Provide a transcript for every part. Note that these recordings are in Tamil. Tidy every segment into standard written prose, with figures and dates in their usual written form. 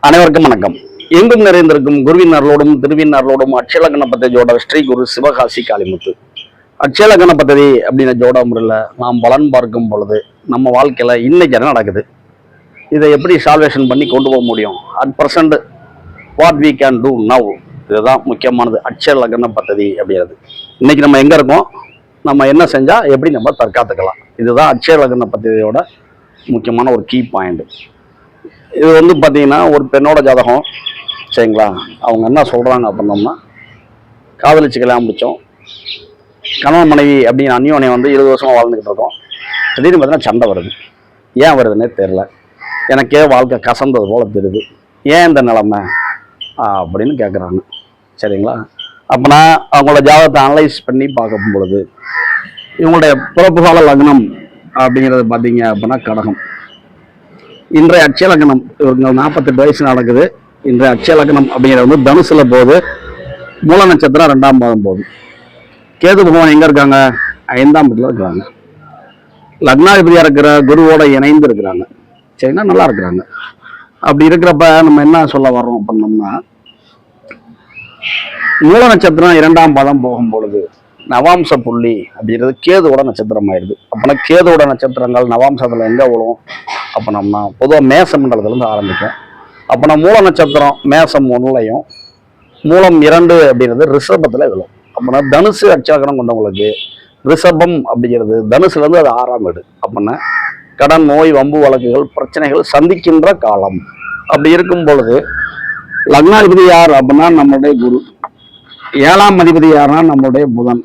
அனைவருக்கும் வணக்கம். எங்கும் நிறைந்திருக்கும் குருவினர்களோடும் திருவினர்களோடும் அட்சல கணபதி ஜோட ஸ்ரீ குரு சிவகாசி காளிமுத்து. அட்சல கணபதி அப்படின்ற ஜோட முறையில் நாம் பலன் பார்க்கும் பொழுது நம்ம வாழ்க்கையில் இன்னைக்கு என்ன நடக்குது, இதை எப்படி சால்வேஷன் பண்ணி கொண்டு போக முடியும், at present what we can do now, இதுதான் முக்கியமானது. அட்சல கணபதி அப்படிங்கிறது இன்னைக்கு நம்ம எங்கே இருக்கோம், நம்ம என்ன செஞ்சால் எப்படி நம்ம தற்காத்துக்கலாம், இதுதான் அட்சல கணபதியோட முக்கியமான ஒரு கீ பாயிண்ட். இது வந்து பார்த்தீங்கன்னா ஒரு பெண்ணோட ஜாதகம், சரிங்களா. அவங்க என்ன சொல்கிறாங்க அப்படின்னோம்னா, காதலிச்சு கல்யாணம் முடித்தோம், கணவன் மனைவி அப்படின்னு அந்யோன்யம் வந்து 20 வருஷமாக வாழ்ந்துக்கிட்டு இருக்கோம். திடீர்னு பார்த்தீங்கன்னா சண்டை வருது. ஏன் வருதுன்னே தெரில, எனக்கே வாழ்க்கை கசந்தது போல் தெரியுது, ஏன் இந்த நிலைமை அப்படின்னு கேட்குறாங்க, சரிங்களா. அப்போனா அவங்களோட ஜாதகத்தை அனலைஸ் பண்ணி பார்க்கும் பொழுது இவங்களுடைய பிறப்பு கால லக்னம் அப்படிங்கிறது பார்த்தீங்க அப்படின்னா கடகம். இன்றைய அட்சய லக்னம், இவங்க 48 வயசு நடக்குது. இன்றைய அட்சய லக்னம் அப்படிங்கிறது வந்து தனுசுல போகுது, மூல நட்சத்திரம் 2ஆம் பாதம் போகுது. கேது பகவான் எங்க இருக்காங்க, 5ஆம் இடத்துல இருக்கிறாங்க. லக்னாதிபதியா இருக்கிற குருவோட இணைந்து இருக்கிறாங்க, சரிங்களா, நல்லா இருக்கிறாங்க. அப்படி இருக்கிறப்ப நம்ம என்ன சொல்ல வர்றோம் அப்படின்னோம்னா, மூல நட்சத்திரம் 2ஆம் பாதம் போகும் பொழுது நவாம்ச புள்ளி அப்படிங்கிறது கேதுவோட நட்சத்திரம் ஆயிடுது. அப்போனா கேதுவோட நட்சத்திரங்கள் நவாம்சத்துல எங்க விழும் அப்படின்னோம்னா, பொதுவாக மேச மண்டலத்திலேருந்து ஆரம்பிக்கும். அப்போனா மூல நட்சத்திரம் மேசம் 1லையும் மூலம் 2 அப்படிங்கிறது ரிஷபத்தில் விழும். அப்போனா தனுசு அட்சலக்கணம் கொண்டவங்களுக்கு ரிஷபம் அப்படிங்கிறது தனுசுலேருந்து அது 6ஆம் வீடு. அப்படின்னா கடன், நோய், வம்பு வழக்குகள், பிரச்சனைகள் சந்திக்கின்ற காலம். அப்படி இருக்கும் பொழுது லக்னாதிபதி யார் அப்படின்னா நம்மளுடைய குரு, 7ஆம் அதிபதி யாருன்னா நம்மளுடைய புதன்.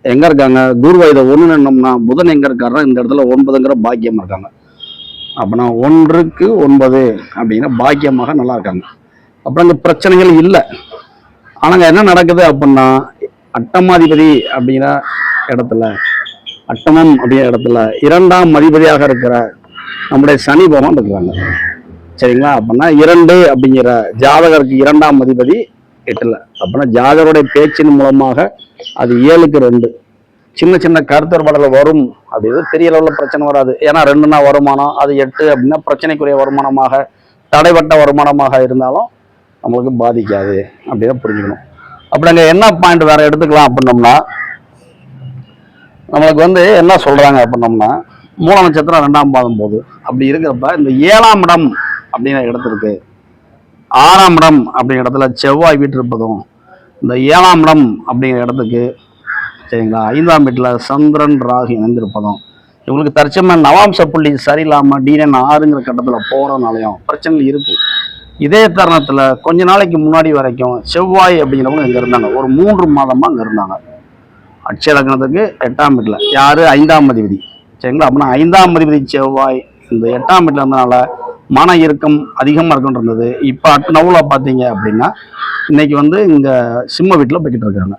எங்க இருக்காங்க, குரு வயதை 1 என்னம்னா புதன் எங்க இருக்காருன்னா இந்த இடத்துல 9ங்கிற பாக்கியம் இருக்காங்க. அப்படின்னா 1க்கு 9 அப்படின்னா பாக்கியமாக நல்லா இருக்காங்க. அப்புறம் இந்த பிரச்சனைகள் இல்லை. ஆனாங்க என்ன நடக்குது அப்படின்னா, அட்டமாதிபதி அப்படிங்கிற இடத்துல, அட்டமம் அப்படிங்கிற இடத்துல 2ஆம் அதிபதியாக இருக்கிற நம்முடைய சனி பகவான் இருக்கிறாங்க, சரிங்களா. அப்படின்னா 2 அப்படிங்கிற ஜாதகருக்கு 2ஆம் அதிபதி 8ல். அப்படின்னா ஜாதகருடைய பேச்சின் மூலமாக அது 7க்கு 2 சின்ன சின்ன கருத்தொருபாடுகள் வரும். அப்படிங்கிறது பெரிய அளவில் பிரச்சனை வராது. ஏன்னா 2னா வருமானம், அது 8 அப்படின்னா பிரச்சனைக்குரிய வருமானமாக, தடைப்பட்ட வருமானமாக இருந்தாலும் நம்மளுக்கு பாதிக்காது அப்படின்னு புரிஞ்சுக்கணும். அப்படி அங்கே என்ன பாயிண்ட் வேற எடுத்துக்கலாம் அப்படின்னோம்னா, நம்மளுக்கு வந்து என்ன சொல்றாங்க அப்படின்னோம்னா, மூல நட்சத்திரம் 2ஆம் பாதம் போகுது. அப்படி இருக்கிறப்ப இந்த 7ஆம் இடம் அப்படிங்கிற இடத்துக்கு 6ஆம் இடம் அப்படிங்கிற இடத்துல செவ்வாய் வீட்டிருப்பதும், இந்த 7ஆம் இடம் அப்படிங்கிற இடத்துக்கு, சரிங்களா, 5ஆம் வீட்டில் சந்திரன் ராகு இணைந்திருப்பதும், இவங்களுக்கு தற்சமயம் நவாம்ச புள்ளி சரியில்லாமல் DN 6ங்கிற கட்டத்தில் போகிறதுனாலையும் பிரச்சனை இருக்கு. இதே தருணத்தில் கொஞ்ச நாளைக்கு முன்னாடி வரைக்கும் செவ்வாய் அப்படிங்கிறவங்க இங்கே இருந்தாங்க, ஒரு 3 மாதமாக அங்கே இருந்தாங்க. அட்சய லக்னத்துக்கு 8ஆம் வீட்டில் யார், 5ஆம் அதிபதி, சரிங்களா. அப்படின்னா 5ஆம் அதிபதி செவ்வாய் இந்த 8ஆம் வீட்டில் இருந்தனால மன இறுக்கம் அதிகமாக இருக்குன்றது. இப்போ நவுல பார்த்தீங்க அப்படின்னா இன்னைக்கு வந்து இங்கே சிம்ம வீட்டில் போய்கிட்டு இருக்காங்க.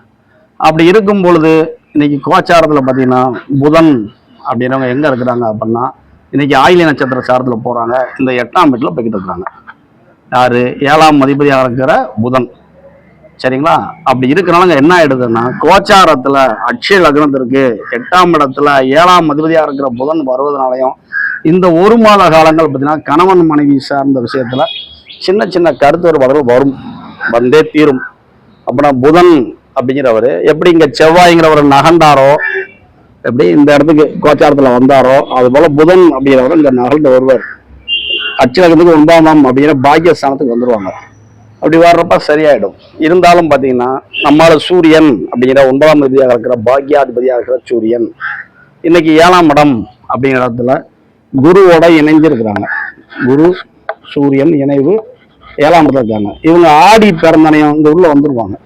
அப்படி இருக்கும் பொழுது இன்னைக்கு கோச்சாரத்தில் பார்த்தீங்கன்னா புதன் அப்படின்றவங்க எங்கே இருக்கிறாங்க அப்படின்னா இன்னைக்கு ஆயில்ய நட்சத்திர சாரத்தில் போகிறாங்க, இந்த 8ஆம் வீட்டில் போய்கிட்டு இருக்கிறாங்க. யார், 7ஆம் அதிபதியாக இருக்கிற புதன், சரிங்களா. அப்படி இருக்கிறனால என்ன ஆயிடுதுன்னா, கோச்சாரத்தில் அட்சய லக்னத்திற்கு 8ஆம் இடத்துல 7ஆம் அதிபதியாக இருக்கிற புதன் வருவதனாலையும் இந்த 1 மாத காலங்கள் பார்த்தீங்கன்னா கணவன் மனைவி சார்ந்த விஷயத்துல சின்ன சின்ன கருத்து வேறுபாடுகள் வரும், வந்தே தீரும். அப்புறம் புதன் அப்படிங்கிறவர் எப்படி இங்க செவ்வாய்ங்கிறவர் நகர்ந்தாரோ, எப்படி இந்த இடத்துக்கு கோச்சாரத்துல வந்தாரோ, அது போல புதன் அப்படிங்கிறவர் இங்க நகர்ந்து வருவார். அட்சலகத்துக்கு 9ஆம் அப்படிங்கிற பாக்கியஸ்தானத்துக்கு வந்துருவாங்க. அப்படி வர்றப்ப சரியாயிடும். இருந்தாலும் பார்த்தீங்கன்னா நம்மளால சூரியன் அப்படிங்கிற 9ஆம் அதிபதியாக இருக்கிற பாக்கியாதிபதியாக இருக்கிற சூரியன் இன்னைக்கு 7ஆம் இடம் அப்படிங்கிற இடத்துல குருவோட இணைஞ்சிருக்கிறாங்க. குரு சூரியன் இணைவு 7ஆம் இடத்துல இருக்காங்க. இவங்க ஆடி பிறந்தனையும் இங்க உள்ள வந்துருவாங்க.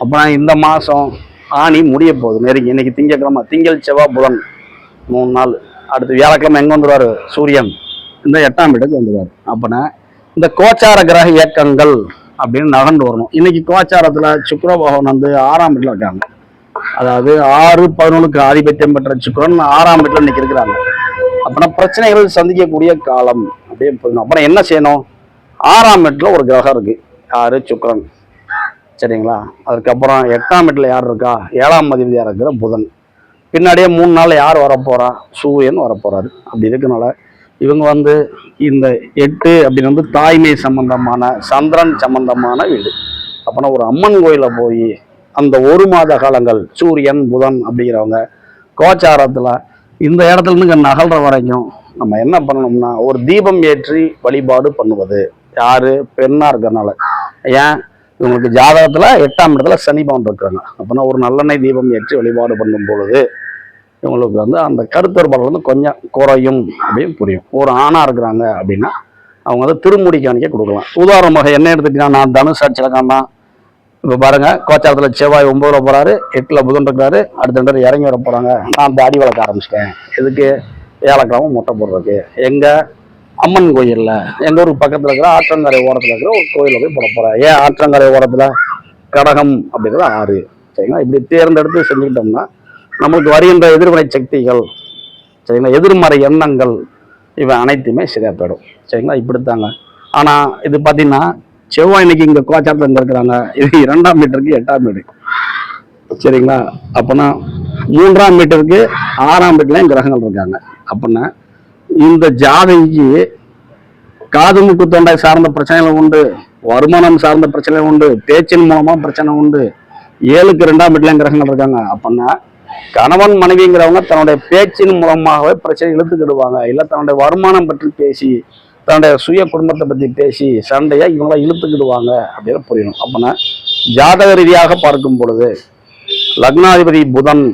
அப்புறம் இந்த மாசம் ஆணி முடிய போகுது நெருங்கி. இன்னைக்கு திங்கக்கிழமை, திங்கள் செவ்வாய் புதன் 3 நாள். அடுத்து வியாழக்கிழமை எங்க வந்துருவாரு, சூரியன் இந்த 8ஆம் இடத்துக்கு வந்துருவாரு. அப்படின்னா இந்த கோச்சார கிரக இயக்கங்கள் அப்படின்னு நகர்ந்து வரணும். இன்னைக்கு கோச்சாரத்துல சுக்கிர பகவான் வந்து 6ஆம் வீட்டில் இருக்காங்க. அதாவது 6-11க்கு ஆதிபத்தியம் பெற்ற சுக்கிரன் 6ஆம் வீட்டில் இன்னைக்கு இருக்கிறாங்க. அப்படின்னா பிரச்சனைகள் சந்திக்கக்கூடிய காலம் அப்படின்னு போயிடணும். அப்புறம் என்ன செய்யணும், 6ஆம் வீட்டில் ஒரு கிரகம் இருக்கு, யாரு, சுக்கிரன், சரிங்களா. அதுக்கப்புறம் 8ஆம் வீட்டில் யார் இருக்கா, 7ஆம் அதிபதியாக இருக்கிற புதன். பின்னாடியே 3 நாள் யார் வரப்போறா, சூரியன் வரப்போறாரு. அப்படி இருக்கனால இவங்க வந்து இந்த 8 அப்படின்னு வந்து தாய்மை சம்பந்தமான சந்திரன் சம்பந்தமான வீடு. அப்போனா ஒரு அம்மன் கோயில போய் அந்த 1 மாத காலங்கள் சூரியன் புதன் அப்படிங்கிறவங்க கோச்சாரத்தில் இந்த இடத்துல இருந்து இங்கே நகல்ற வரைக்கும் நம்ம என்ன பண்ணணும்னா ஒரு தீபம் ஏற்றி வழிபாடு பண்ணுவது. யாரு பெண்ணா இருக்கிறனால, ஏன் இவங்களுக்கு ஜாதகத்துல 8ஆம் இடத்துல சனி பவன் இருக்கிறாங்க. அப்படின்னா ஒரு நல்லெண்ணெய் தீபம் ஏற்றி வழிபாடு பண்ணும் பொழுது இவங்களுக்கு வந்து அந்த கருத்தொருபாடு வந்து கொஞ்சம் குறையும் அப்படின்னு புரியும். ஒரு ஆணா இருக்கிறாங்க அப்படின்னா அவங்க வந்து திருமுடி காணிக்க கொடுக்கலாம். உதாரணமாக என்ன எடுத்துக்கிட்டீங்கன்னா, நான் தனுசு அட்சலகம் தான். இப்போ பாருங்க, கோச்சாரத்துல செவ்வாய் 9ல் போறாரு, 8ல் புதன் இருக்காரு, அடுத்த 2 இறங்கி வர போறாங்க. நான் தாடி வளர்க்க ஆரம்பிச்சிட்டேன். எதுக்கு? ஏலக்காவும் மொட்டை போடுறதுக்கு. எங்க? அம்மன் கோயில்ல, எங்க ஊருக்கு பக்கத்துல இருக்கிற ஆற்றங்கரை ஓரத்துல இருக்கிற ஒரு கோயில போய் போட போறேன். ஏன் ஆற்றங்கரை ஓரத்துல? கடகம் அப்படிங்கிறது 6. சரிங்களா? இப்படி தேர்ந்தெடுத்து செஞ்சுக்கிட்டோம்னா நம்மளுக்கு வருகின்ற எதிர்மறை சக்திகள், சரிங்களா, எதிர்மறை எண்ணங்கள் இவை அனைத்துமே சரியா போயிடும். சரிங்களா? இப்படித்தாங்க. ஆனா இது பாத்தீங்கன்னா செவ்வாய் இன்னைக்கு இங்க கோச்சாரத்துல இங்க இருக்கிறாங்க. இது 2ஆம் மீட்டருக்கு 8ஆம் வீடு. சரிங்களா? அப்பனா 3ஆம் மீட்டருக்கு 6ஆம் வீட்டுலயும் கிரகங்கள் இருக்காங்க. அப்படின்னா இந்த ஜாதகிக்கு காது மூக்கு தொண்டை சார்ந்த பிரச்சனைகள் உண்டு, வருமானம் சார்ந்த பிரச்சனைகள் உண்டு, பேச்சின் மூலமா பிரச்சனை உண்டு. 7க்கு 2ஆம் வீட்டுலயும் கிரகங்கள் இருக்காங்க. அப்படின்னா கணவன் மனைவிங்கிறவங்க தன்னுடைய பேச்சின் மூலமாகவே பிரச்சனை இழுத்துக்கிடுவாங்க. இல்லை தன்னுடைய வருமானம் பற்றி பேசி, தன்னுடைய சுய குடும்பத்தை பற்றி பேசி சண்டையை இவங்கள இழுத்துக்கிடுவாங்க அப்படின்னு புரியணும். அப்படின்னா ஜாதக ரீதியாக பார்க்கும் பொழுது லக்னாதிபதி புதன்,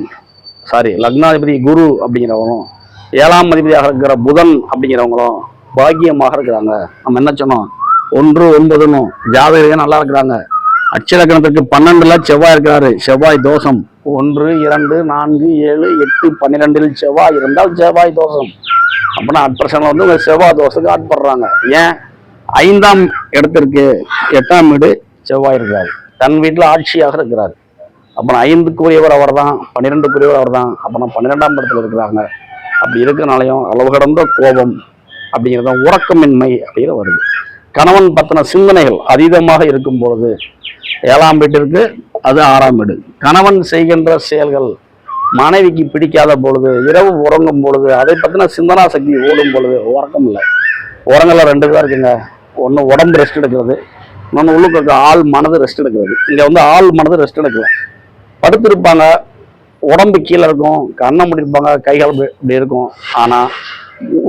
லக்னாதிபதி குரு அப்படிங்கிறவங்களும் 7ஆம் அதிபதியாக இருக்கிற புதன் அப்படிங்கிறவங்களும் பாக்கியமாக இருக்கிறாங்க. நம்ம என்ன சொன்னோம்? 1, 9 ஜாதகம் நல்லா இருக்கிறாங்க. அட்சலக்கணத்துக்கு 12ல் செவ்வாய் இருக்கிறாரு, செவ்வாய் தோஷம். 1, 2, 4, 7, 8, 12 செவ்வாய் இருந்தால் செவ்வாய் தோஷம். அப்படின்னா அட்பர்சன்ல வந்து உங்க செவ்வாய் தோஷத்துக்கு ஆட்படுறாங்க. ஏன்? 5ஆம் இடத்திற்கு 8ஆம் வீடு செவ்வாய் இருக்கிறாரு, தன் வீட்டில் ஆட்சியாக இருக்கிறாரு. அப்புறம் 5க்குரியவர் அவர் தான், 12க்குரியவர் அவர் தான். அப்புறம் 12ஆம் இடத்துல இருக்கிறாங்க. அப்படி இருக்கிறனாலையும் அளவு கடந்த கோபம் அப்படிங்கிறத, உறக்கமின்மை அப்படிங்கிற வருது. கணவன் பத்தின சிந்தனைகள் அதீதமாக இருக்கும் பொழுது 7ஆம் வீட்டிற்கு அது 6ஆம் வீடு. கணவன் செய்கின்ற செயல்கள் மனைவிக்கு பிடிக்காத பொழுது, இரவு உறங்கும் பொழுது அதை பத்தின சிந்தனா சக்தி ஓடும் பொழுது உறக்கம் இல்லை. உறங்கல 2 பேர் இருக்குங்க. ஒன்று உடம்பு ரெஸ்ட் எடுக்கிறது, இன்னொன்று உள்ளுக்கு இருக்க ஆள் மனது ரெஸ்ட் எடுக்கிறது. இங்க வந்து ஆள் மனது ரெஸ்ட் எடுக்கல, படுத்திருப்பாங்க, உடம்பு கீழே இருக்கும், கண்ணை முடிப்பாங்க, கைகள் இப்படி இருக்கும். ஆனா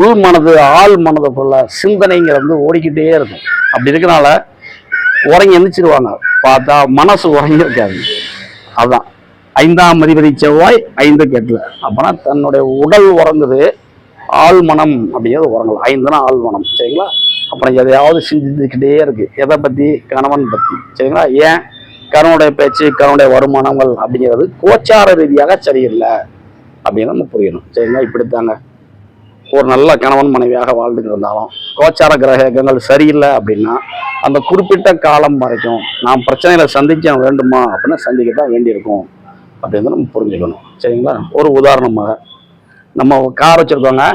உள் மனது ஆள் மனதுக்குள்ள சிந்தனைங்கிற வந்து ஓடிக்கிட்டே இருக்கும். அப்படி இருக்கனால உறங்கி எந்திரிச்சிருவாங்க, பார்த்தா மனசு உறங்கி இருக்காது. அதுதான் 5ஆம் அதிபதி செவ்வாய் 5க்கு 8ல. அப்பனா தன்னுடைய உடல் உறங்குது, ஆள் மனம் அப்படிங்கிறது உறங்கல. 5னா ஆள் மனம். சரிங்களா? அப்புறம் எதையாவது சிந்திச்சுக்கிட்டே இருக்கு. எதை பத்தி? கணவன் பத்தி. சரிங்களா? ஏன்? கணவனுடைய பேச்சு, கணவனுடைய வருமானங்கள் அப்படிங்கிறது கோச்சார ரீதியாக சரியில்லை அப்படின்னு நம்ம புரியணும். சரிங்களா? இப்படித்தாங்க ஒரு நல்ல கணவன் மனைவியாக வாழ்ந்துட்டு இருந்தாலும் கோச்சார கிரகங்கள் சரியில்லை அப்படின்னா அந்த குறிப்பிட்ட காலம் வரைக்கும் நாம் பிரச்சனைகளை சந்திக்க வேண்டுமா அப்படின்னா சந்திக்கத்தான் வேண்டியிருக்கும் அப்படின்னு நம்ம புரிஞ்சுக்கணும். சரிங்களா? ஒரு உதாரணமாக நம்ம கார் வச்சிருக்கோங்க.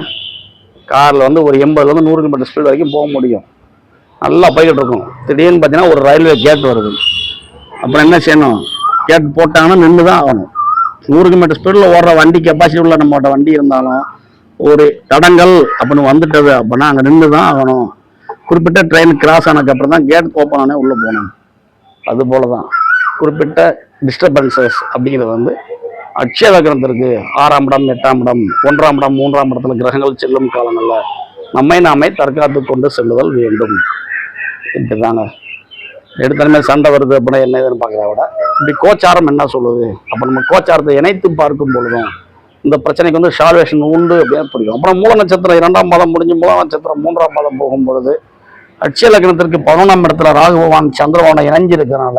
காரில் வந்து ஒரு 80லேருந்து 100 கிலோமீட்டர் ஸ்பீட் வரைக்கும் போக முடியும். நல்லா போய்கிட்டு இருக்கும். திடீர்னு பார்த்தீங்கன்னா ஒரு ரயில்வே கேட் வருது. அப்புறம் என்ன செய்யணும்? கேட் போட்டாங்கன்னா நின்று தான் ஆகணும். 100 கிலோமீட்டர் ஸ்பீடில் ஓடுற வண்டி கெப்பாசிட்டி உள்ள நம்மகிட்ட வண்டி இருந்தாலும் ஒரு தடங்கள் அப்படின்னு வந்துட்டது அப்படின்னா அங்கே நின்று தான் ஆகணும். குறிப்பிட்ட ட்ரெயின் கிராஸ் ஆனதுக்கு அப்புறம் தான் கேட் ஓப்பன் ஆனே உள்ளே போகணும். அது போல தான் குறிப்பிட்ட டிஸ்டர்பன்சஸ் அப்படிங்கிறது வந்து அட்சய லக்னத்திற்கு 6ஆம் இடம், 8ஆம் இடம், 1ஆம் இடம், 3ஆம் இடத்துல கிரகங்கள் செல்லும் காலங்களில் நம்மை நாமே தற்காத்து கொண்டு செல்லுதல் வேண்டும். இப்படிதாங்க. எடுத்தனமே சண்டை வருது அப்படின்னா என்ன ஏதுன்னு பார்க்குறத விட இப்படி கோச்சாரம் என்ன சொல்லுது, அப்போ நம்ம கோச்சாரத்தை இணைத்து பார்க்கும் பொழுதும் இந்த பிரச்சனைக்கு வந்து சால்வேஷன் உண்டு அப்படின்னு புரியும். அப்புறம் மூல நட்சத்திரம் 2ஆம் பாதம் முடிஞ்சு மூல நட்சத்திரம் 3ஆம் பாதம் போகும் பொழுது அட்சய லக்னத்திற்கு 11ஆம் இடத்துல ராகு பகவான் சந்திரபவனை இணைஞ்சிருக்கிறனால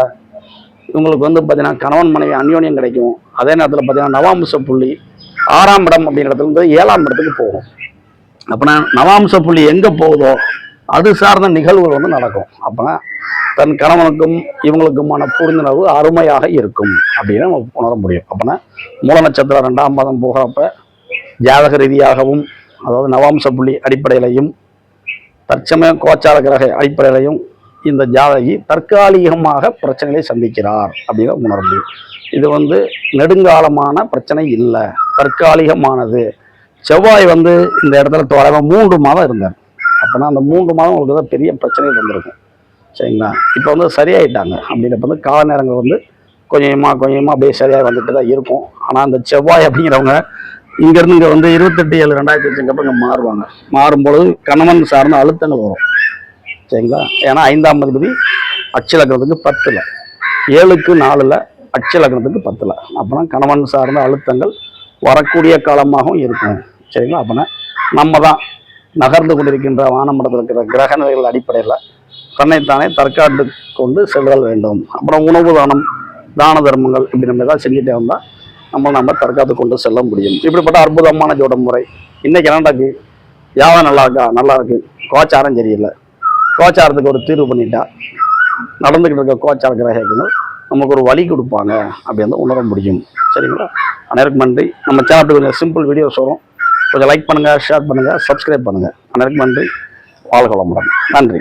இவங்களுக்கு வந்து பார்த்தீங்கன்னா கணவன் மனைவி அந்யோன்யம் கிடைக்கும். அதே நேரத்தில் பார்த்தீங்கன்னா நவாம்ச புள்ளி 6ஆம் இடம் அப்படிங்கிற இடத்துல இருந்து 7ஆம் இடத்துக்கு போகும். அப்படின்னா நவாம்ச புள்ளி எங்கே போகுதோ அது சார்ந்த நிகழ்வுகள் வந்து நடக்கும். அப்போனா தன் கணவனுக்கும் இவங்களுக்குமான புரிந்துணர்வு அருமையாக இருக்கும் அப்படின்னு நம்ம உணர முடியும். அப்போனா மூல நட்சத்திரம் 2ஆம் பாதம் போகிறப்ப ஜாதக ரீதியாகவும், அதாவது நவாம்ச புள்ளி அடிப்படையிலையும் தற்சமய கோச்சார கிரக அடிப்படையிலையும் இந்த ஜாதகி தற்காலிகமாக பிரச்சனைகளை சந்திக்கிறார் அப்படின்னு உணர முடியும். இது வந்து நெடுங்காலமான பிரச்சனை இல்லை, தற்காலிகமானது. செவ்வாய் வந்து இந்த இடத்துல தோராயமாக 3 மாதம் இருந்தார். அப்போனா அந்த 3 மாதம் உங்களுக்கு தான் பெரிய பிரச்சனைகள் இருந்திருக்கும். சரிங்களா? இப்போ வந்து சரியாயிட்டாங்க. அப்படின்றப்ப வந்து கால நேரங்கள் வந்து கொஞ்சமாக அப்படியே சரியாக வந்துட்டு தான் இருக்கும். ஆனால் அந்த செவ்வாய் அப்படிங்கிறவங்க இங்கேருந்து இங்கே வந்து 28/7/2008 இங்கே மாறுவாங்க. மாறும்பொழுது கணவன் சார்ந்த அழுத்தங்கள் வரும். சரிங்களா? ஏன்னா 5ஆம் அதிபதி அட்ச லக்னத்துக்கு 10ல், 7க்கு 4ல், அட்ச லக்னத்துக்கு 10ல். அப்போனா கணவன் சார்ந்த அழுத்தங்கள் வரக்கூடிய காலமாகவும் இருக்கும். சரிங்களா? அப்போனா நம்ம தான் நகர்ந்து கொண்டிருக்கின்ற வானமண்டலத்தில் இருக்கிற கிரக நிலைகள் அடிப்படையில் தன்னைத்தானே தற்காத்து கொண்டு செல்ல வேண்டும். அப்புறம் உணவு தானம், தான தர்மங்கள் இப்படி நம்ம ஏதாவது செஞ்சுட்டே வந்தால் நம்ம தற்காத்து கொண்டு செல்ல முடியும். இப்படிப்பட்ட அற்புதமான ஜோட முறை இன்னைக்கு என்னடாக்கு யாவம் நல்லா இருக்கா? நல்லா இருக்கு. கோச்சாரம் சரியில்லை. கோச்சாரத்துக்கு ஒரு தீர்வு பண்ணிட்டா நடந்துக்கிட்டு இருக்க கோச்சார கிரகங்கள் நமக்கு ஒரு வழி கொடுப்பாங்க. அப்படி வந்து உணர முடியும். சரிங்களா? அனைவருக்கும் நன்றி. நம்ம சேனலுக்கு கொஞ்சம் சிம்பிள் வீடியோஸ் வரும். கொஞ்சம் லைக் பண்ணுங்கள், ஷேர் பண்ணுங்கள், சப்ஸ்கிரைப் பண்ணுங்கள். அனைவருக்கும் நன்றி. வாழ்க வளமுடன். நன்றி.